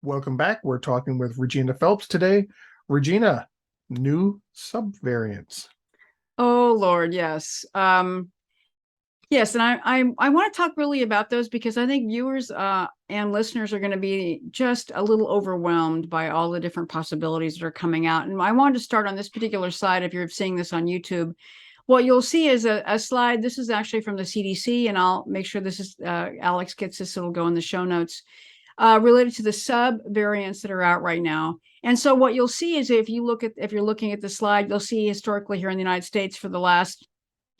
Welcome back. We're talking with Regina Phelps today. Regina, new subvariants. Oh Lord, yes. Yes, and I want to talk really about those because I think viewers and listeners are going to be just a little overwhelmed by all the different possibilities that are coming out. And I wanted to start on this particular slide. If you're seeing this on YouTube, what you'll see is a slide. This is actually from the CDC, and I'll make sure this is Alex gets this. It'll go in the show notes related to the sub variants that are out right now. And so what you'll see is if you're looking at the slide, you'll see historically here in the United States for the last,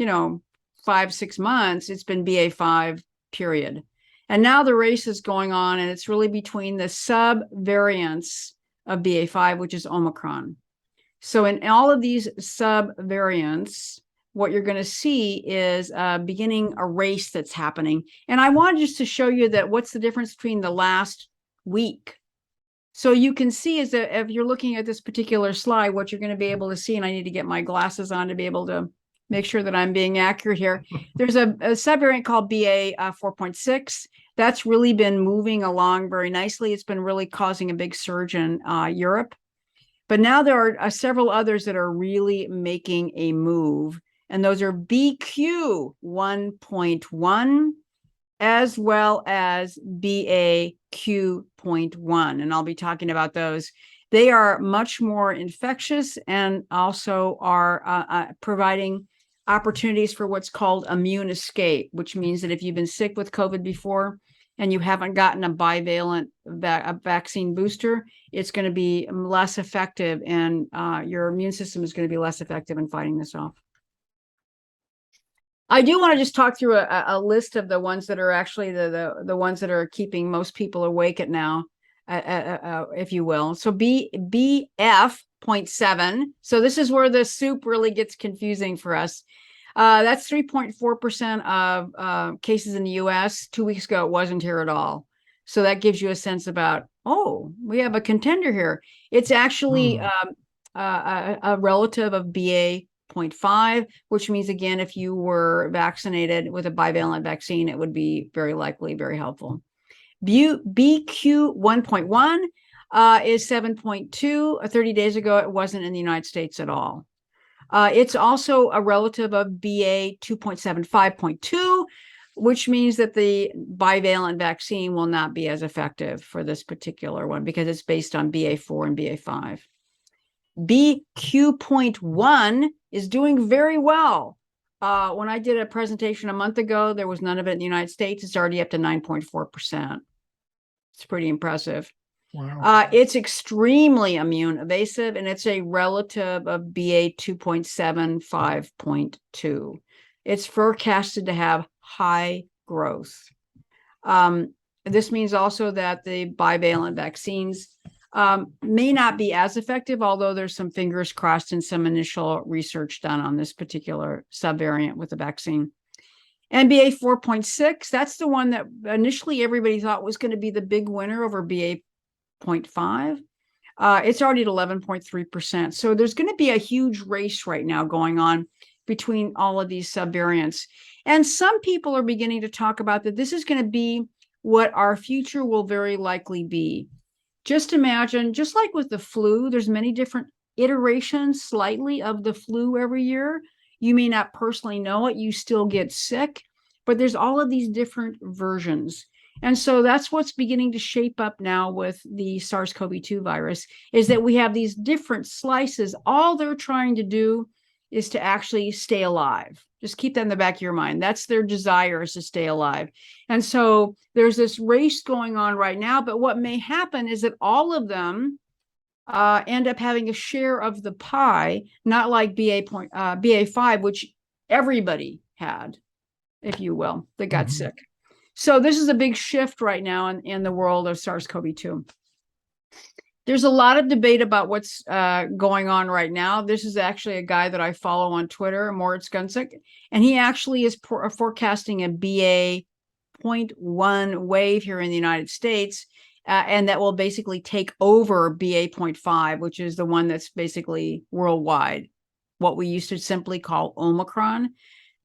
5-6 months, it's been BA5 period. And now the race is going on, and it's really between the sub variants of BA5, which is Omicron. So in all of these sub variants, what you're going to see is beginning a race that's happening. And I wanted just to show you that what's the difference between the last week. So you can see is that if you're looking at this particular slide, what you're going to be able to see, and I need to get my glasses on to be able to make sure that I'm being accurate here. There's a subvariant called BA 4.6. That's really been moving along very nicely. It's been really causing a big surge in Europe. But now there are several others that are really making a move. And those are BQ 1.1 as well as BAQ.1. And I'll be talking about those. They are much more infectious and also are providing opportunities for what's called immune escape, which means that if you've been sick with COVID before and you haven't gotten a bivalent vaccine booster, it's going to be less effective, and your immune system is going to be less effective in fighting this off. I do want to just talk through a list of the ones that are actually the ones that are keeping most people awake at now, if you will. So BF.7. So this is where the soup really gets confusing for us. That's 3.4% of cases in the US. 2 weeks ago, it wasn't here at all. So that gives you a sense about, oh, we have a contender here. It's actually a relative of BA.5, which means, again, if you were vaccinated with a bivalent vaccine, it would be very likely very helpful. BQ 1.1 is 7.2. 30 days ago, it wasn't in the United States at all. It's also a relative of BA 2.75.2, which means that the bivalent vaccine will not be as effective for this particular one because it's based on BA4 and BA5. BQ.1 is doing very well. When I did a presentation a month ago, there was none of it in the United States. It's already up to 9.4%. It's pretty impressive. Wow. It's extremely immune evasive, and it's a relative of BA 2.75.2. It's forecasted to have high growth. This means also that the bivalent vaccines may not be as effective, although there's some fingers crossed and some initial research done on this particular subvariant with the vaccine. And BA 4.6, that's the one that initially everybody thought was going to be the big winner over BA.5. It's already at 11.3%. So there's going to be a huge race right now going on between all of these subvariants. And some people are beginning to talk about that this is going to be what our future will very likely be. Just imagine, just like with the flu, there's many different iterations slightly of the flu every year. You may not personally know it, you still get sick, but there's all of these different versions. And so that's what's beginning to shape up now with the SARS-CoV-2 virus, is that we have these different slices. All they're trying to do is to actually stay alive. Just keep that in the back of your mind. That's their desire, is to stay alive. And so there's this race going on right now, but what may happen is that all of them end up having a share of the pie, not like BA5, which everybody had, if you will, that got sick. So this is a big shift right now in the world of SARS-CoV-2. There's a lot of debate about what's going on right now. This is actually a guy that I follow on Twitter, Moritz Gunzik, and he actually is forecasting a BA.1 wave here in the United States, and that will basically take over BA.5, which is the one that's basically worldwide, what we used to simply call Omicron.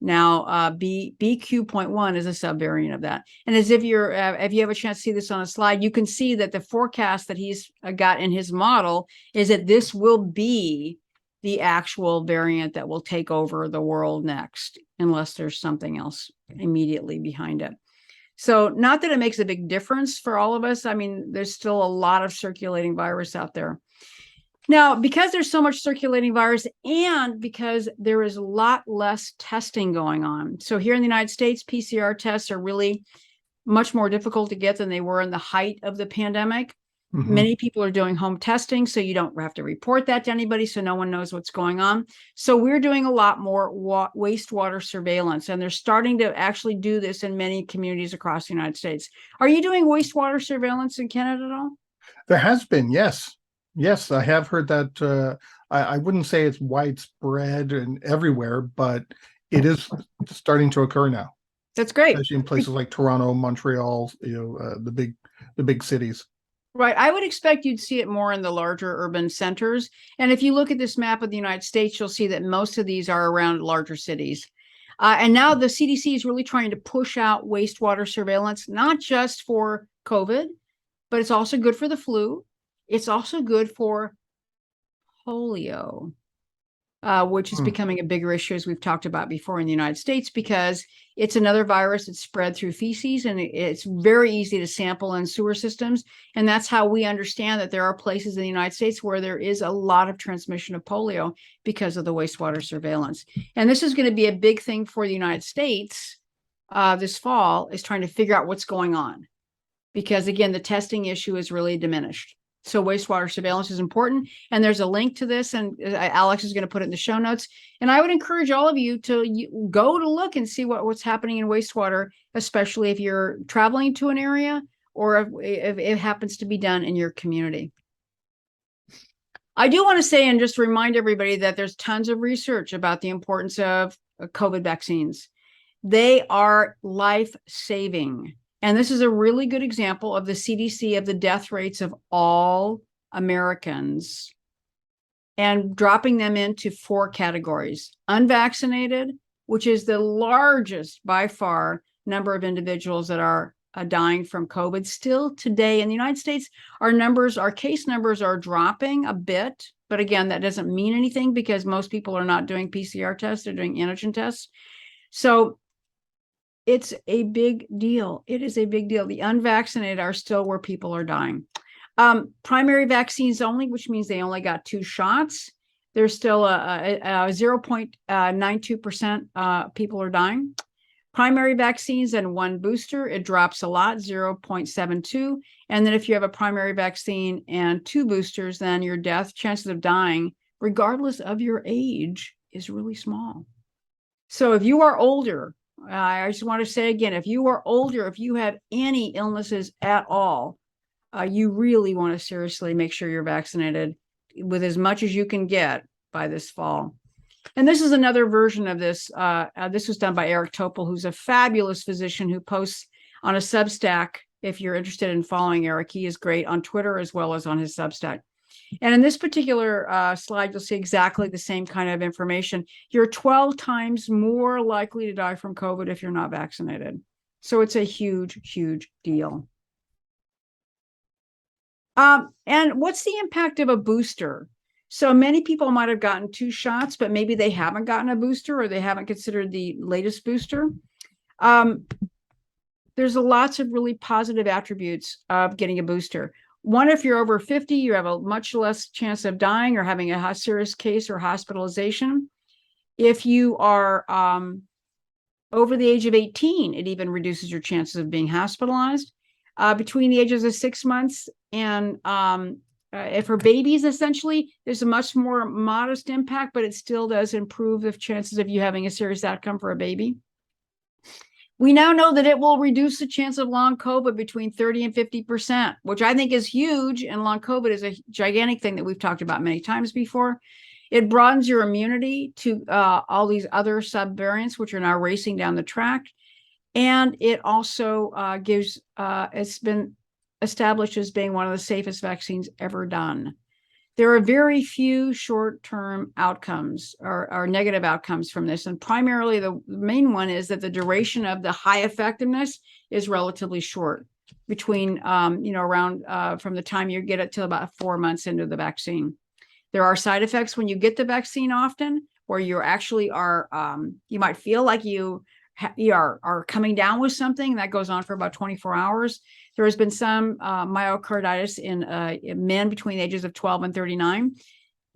Now, BQ.1 is a subvariant of that. And as if if you have a chance to see this on a slide, you can see that the forecast that he's got in his model is that this will be the actual variant that will take over the world next, unless there's something else immediately behind it. So not that it makes a big difference for all of us. I mean, there's still a lot of circulating virus out there. Now, because there's so much circulating virus and because there is a lot less testing going on. So here in the United States, PCR tests are really much more difficult to get than they were in the height of the pandemic. Many people are doing home testing, so you don't have to report that to anybody, so no one knows what's going on. So we're doing a lot more wastewater surveillance, and they're starting to actually do this in many communities across the United States. Are you doing wastewater surveillance in Canada at all? There has been, yes. Yes, I have heard that. I wouldn't say it's widespread and everywhere, but it is starting to occur now. That's great. Especially in places like Toronto, Montreal, the big cities. Right. I would expect you'd see it more in the larger urban centers. And if you look at this map of the United States, you'll see that most of these are around larger cities. And now the CDC is really trying to push out wastewater surveillance, not just for COVID, but it's also good for the flu. It's also good for polio, which is becoming a bigger issue, as we've talked about before in the United States, because it's another virus that's spread through feces, and it's very easy to sample in sewer systems. And that's how we understand that there are places in the United States where there is a lot of transmission of polio because of the wastewater surveillance. And this is going to be a big thing for the United States this fall, is trying to figure out what's going on. Because again, the testing issue is really diminished. So wastewater surveillance is important. And there's a link to this, and Alex is going to put it in the show notes. And I would encourage all of you to go to look and see what's happening in wastewater, especially if you're traveling to an area or if it happens to be done in your community. I do want to say and just remind everybody that there's tons of research about the importance of COVID vaccines. They are life-saving. And this is a really good example of the CDC of the death rates of all Americans and dropping them into 4 categories. Unvaccinated, which is the largest by far number of individuals that are dying from COVID. Still today in the United States, our case numbers are dropping a bit. But again, that doesn't mean anything because most people are not doing PCR tests, they're doing antigen tests. So it's a big deal. It is a big deal. The unvaccinated are still where people are dying. Primary vaccines only, which means they only got 2 shots. There's still a 0.92% people are dying. Primary vaccines and 1 booster, it drops a lot, 0.72. And then if you have a primary vaccine and 2 boosters, then your chances of dying, regardless of your age, is really small. So if you are older, I just want to say again, if you are older, if you have any illnesses at all, you really want to seriously make sure you're vaccinated with as much as you can get by this fall. And this is another version of this. This was done by Eric Topol, who's a fabulous physician who posts on a Substack. If you're interested in following Eric, he is great on Twitter as well as on his Substack. And in this particular slide, you'll see exactly the same kind of information. You're 12 times more likely to die from COVID if you're not vaccinated. So it's a huge, huge deal. And what's the impact of a booster? So many people might have gotten 2 shots, but maybe they haven't gotten a booster or they haven't considered the latest booster. There's lots of really positive attributes of getting a booster. One, if you're over 50, you have a much less chance of dying or having a serious case or hospitalization. If you are over the age of 18, it even reduces your chances of being hospitalized. Between the ages of 6 months and for babies, essentially, there's a much more modest impact, but it still does improve the chances of you having a serious outcome for a baby. We now know that it will reduce the chance of long COVID between 30 and 50%, which I think is huge. And long COVID is a gigantic thing that we've talked about many times before. It broadens your immunity to all these other subvariants, which are now racing down the track. And it also it's been established as being one of the safest vaccines ever done. There are very few short-term outcomes or negative outcomes from this. And primarily the main one is that the duration of the high effectiveness is relatively short, between, around from the time you get it till about 4 months into the vaccine. There are side effects when you get the vaccine often, where you actually are, you might feel like you are coming down with something that goes on for about 24 hours. There has been some myocarditis in men between the ages of 12 and 39.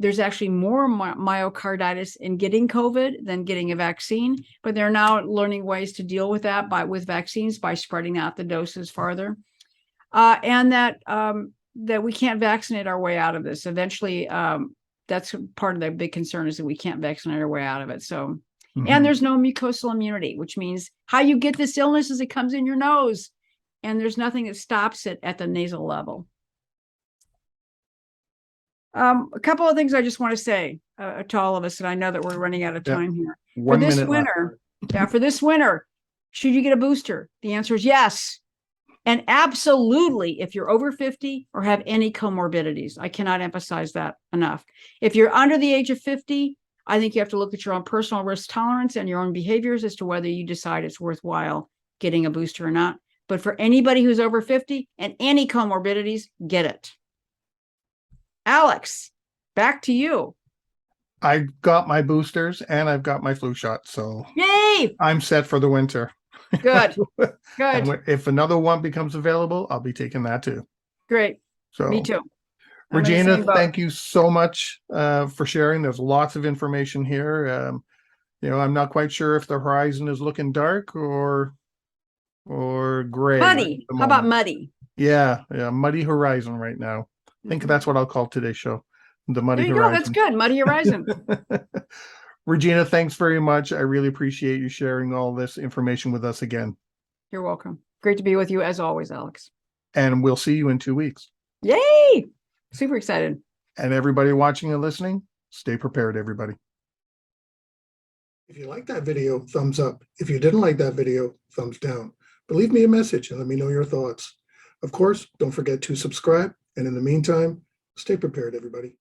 There's actually more myocarditis in getting COVID than getting a vaccine, but they're now learning ways to deal with that with vaccines by spreading out the doses farther. And that we can't vaccinate our way out of this. Eventually, that's part of the big concern, is that we can't vaccinate our way out of it. So, and there's no mucosal immunity, which means how you get this illness is it comes in your nose, and there's nothing that stops it at the nasal level. A couple of things I just want to say to all of us, and I know that we're running out of time here. For this winter, should you get a booster? The answer is yes. And absolutely, if you're over 50 or have any comorbidities. I cannot emphasize that enough. If you're under the age of 50, I think you have to look at your own personal risk tolerance and your own behaviors as to whether you decide it's worthwhile getting a booster or not. But for anybody who's over 50 and any comorbidities, get it. Alex, back to you. I got my boosters and I've got my flu shot, so yay! I'm set for the winter. Good. Good. And if another one becomes available, I'll be taking that too. Great. So me too. Regina, thank you so much for sharing. There's lots of information here. I'm not quite sure if the horizon is looking dark or gray. Muddy. How about muddy? Yeah, muddy horizon right now. I think that's what I'll call today's show. The Muddy Horizon. Go. That's good. Muddy Horizon. Regina, thanks very much. I really appreciate you sharing all this information with us again. You're welcome. Great to be with you as always, Alex. And we'll see you in 2 weeks. Yay! Super excited. And everybody watching and listening, stay prepared, everybody. If you liked that video, thumbs up. If you didn't like that video, thumbs down. But leave me a message and let me know your thoughts. Of course, don't forget to subscribe. And in the meantime, stay prepared, everybody.